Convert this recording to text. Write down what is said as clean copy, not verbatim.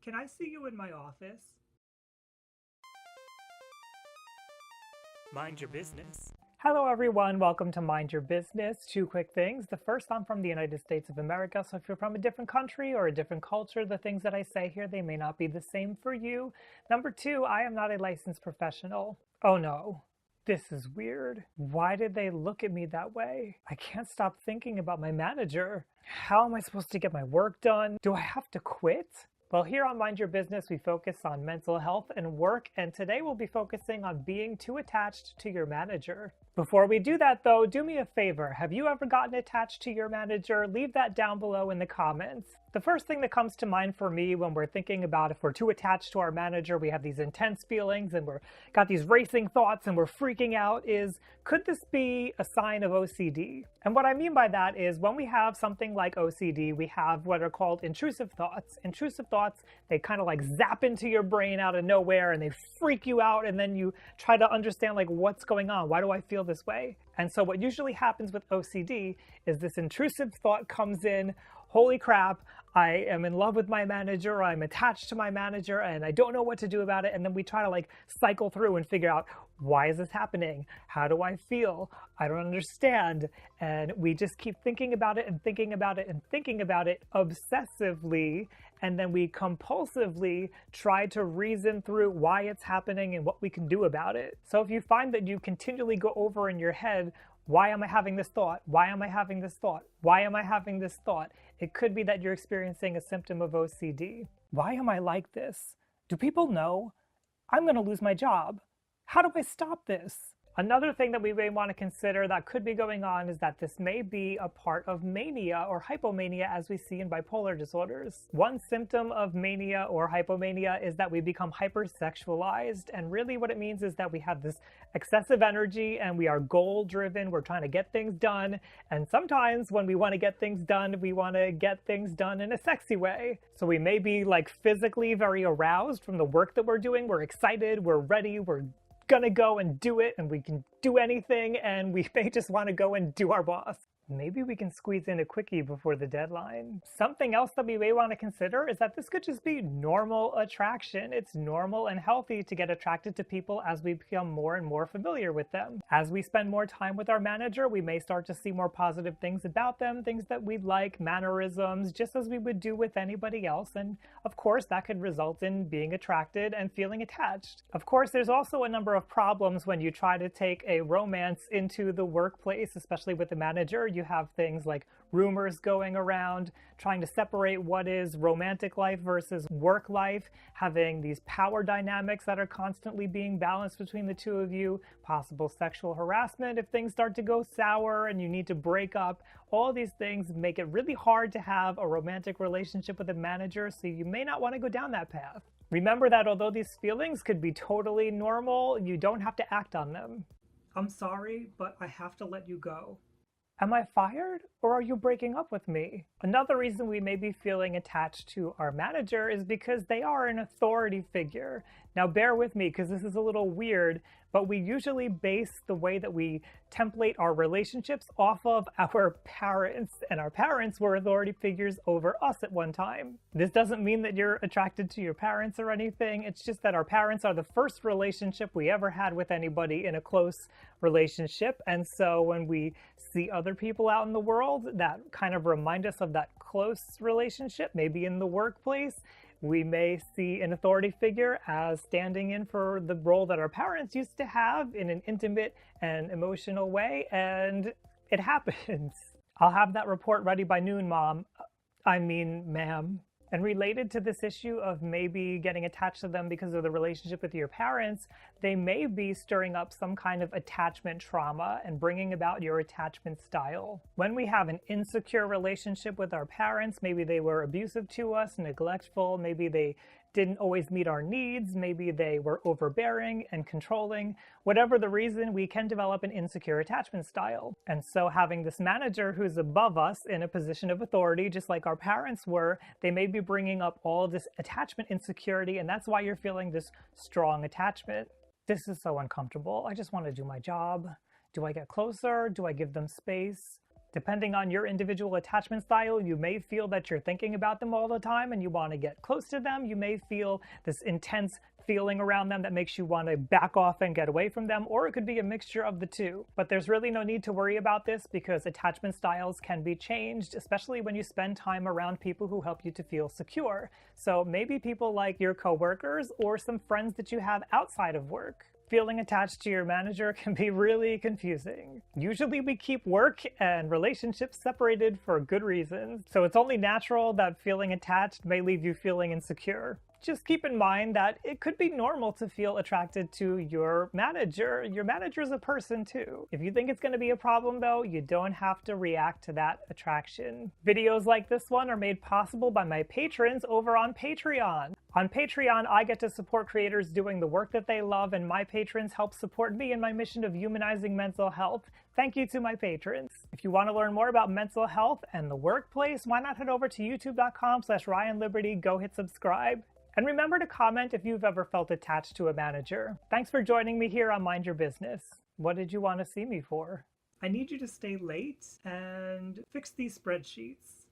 Can I see you in my office? Mind your business. Hello everyone, welcome to Mind Your Business. Two quick things. The first, I'm from the United States of America, so if you're from a different country or a different culture, the things that I say here, they may not be the same for you. Number two, I am not a licensed professional. Oh no. This is weird. Why did they look at me that way? I can't stop thinking about my manager. How am I supposed to get my work done? Do I have to quit? Well, here on Mind Your Business, we focus on mental health and work, and today we'll be focusing on being too attached to your manager. Before we do that, though, do me a favor. Have you ever gotten attached to your manager? Leave that down below in the comments. The first thing that comes to mind for me when we're thinking about if we're too attached to our manager, we have these intense feelings and we're got these racing thoughts and we're freaking out is, could this be a sign of OCD? And what I mean by that is when we have something like OCD, we have what are called intrusive thoughts. Intrusive thoughts, they kind of like zap into your brain out of nowhere and they freak you out, and then you try to understand like what's going on. Why do I feel this way? And so what usually happens with OCD is this intrusive thought comes in, holy crap, I am in love with my manager, I'm attached to my manager, and I don't know what to do about it. And then we try to like cycle through and figure out, why is this happening? How do I feel? I don't understand. And we just keep thinking about it and thinking about it and thinking about it obsessively. And then we compulsively try to reason through why it's happening and what we can do about it. So if you find that you continually go over in your head, why am I having this thought? Why am I having this thought? Why am I having this thought? It could be that you're experiencing a symptom of OCD. Why am I like this? Do people know? I'm going to lose my job. How do I stop this? Another thing that we may want to consider that could be going on is that this may be a part of mania or hypomania as we see in bipolar disorders. One symptom of mania or hypomania is that we become hypersexualized, and really what it means is that we have this excessive energy and we are goal-driven, we're trying to get things done, and sometimes when we want to get things done, we want to get things done in a sexy way. So we may be like physically very aroused from the work that we're doing, we're excited, we're ready, we're gonna go and do it, and we can do anything, and we may just want to go and do our boss. Maybe we can squeeze in a quickie before the deadline. Something else that we may want to consider is that this could just be normal attraction. It's normal and healthy to get attracted to people as we become more and more familiar with them. As we spend more time with our manager, we may start to see more positive things about them, things that we like, mannerisms, just as we would do with anybody else. And of course, that could result in being attracted and feeling attached. Of course, there's also a number of problems when you try to take a romance into the workplace, especially with the manager. You have things like rumors going around, trying to separate what is romantic life versus work life, having these power dynamics that are constantly being balanced between the two of you, possible sexual harassment if things start to go sour and you need to break up. All these things make it really hard to have a romantic relationship with a manager, so you may not want to go down that path. Remember that although these feelings could be totally normal, you don't have to act on them. I'm sorry, but I have to let you go. Am I fired, or are you breaking up with me? Another reason we may be feeling attached to our manager is because they are an authority figure. Now bear with me because this is a little weird, but we usually base the way that we template our relationships off of our parents, and our parents were authority figures over us at one time. This doesn't mean that you're attracted to your parents or anything, it's just that our parents are the first relationship we ever had with anybody in a close relationship, and so when we see other people out in the world that kind of remind us of that close relationship, maybe in the workplace, we may see an authority figure as standing in for the role that our parents used to have in an intimate and emotional way, and it happens. I'll have that report ready by noon, Mom. I mean, ma'am. And related to this issue of maybe getting attached to them because of the relationship with your parents, they may be stirring up some kind of attachment trauma and bringing about your attachment style. When we have an insecure relationship with our parents, maybe they were abusive to us, neglectful, maybe they didn't always meet our needs, maybe they were overbearing and controlling. Whatever the reason, we can develop an insecure attachment style. And so having this manager who's above us in a position of authority, just like our parents were, they may be bringing up all of this attachment insecurity, and that's why you're feeling this strong attachment. This is so uncomfortable. I just want to do my job. Do I get closer? Do I give them space? Depending on your individual attachment style, you may feel that you're thinking about them all the time and you want to get close to them. You may feel this intense feeling around them that makes you want to back off and get away from them, or it could be a mixture of the two. But there's really no need to worry about this because attachment styles can be changed, especially when you spend time around people who help you to feel secure. So maybe people like your coworkers or some friends that you have outside of work. Feeling attached to your manager can be really confusing. Usually we keep work and relationships separated for good reasons, so it's only natural that feeling attached may leave you feeling insecure. Just keep in mind that it could be normal to feel attracted to your manager. Your manager is a person too. If you think it's going to be a problem though, you don't have to react to that attraction. Videos like this one are made possible by my patrons over on Patreon. On Patreon, I get to support creators doing the work that they love, and my patrons help support me in my mission of humanizing mental health. Thank you to my patrons. If you want to learn more about mental health and the workplace, why not head over to youtube.com/RyanLiberty, go hit subscribe. And remember to comment if you've ever felt attached to a manager. Thanks for joining me here on Mind Your Business. What did you want to see me for? I need you to stay late and fix these spreadsheets.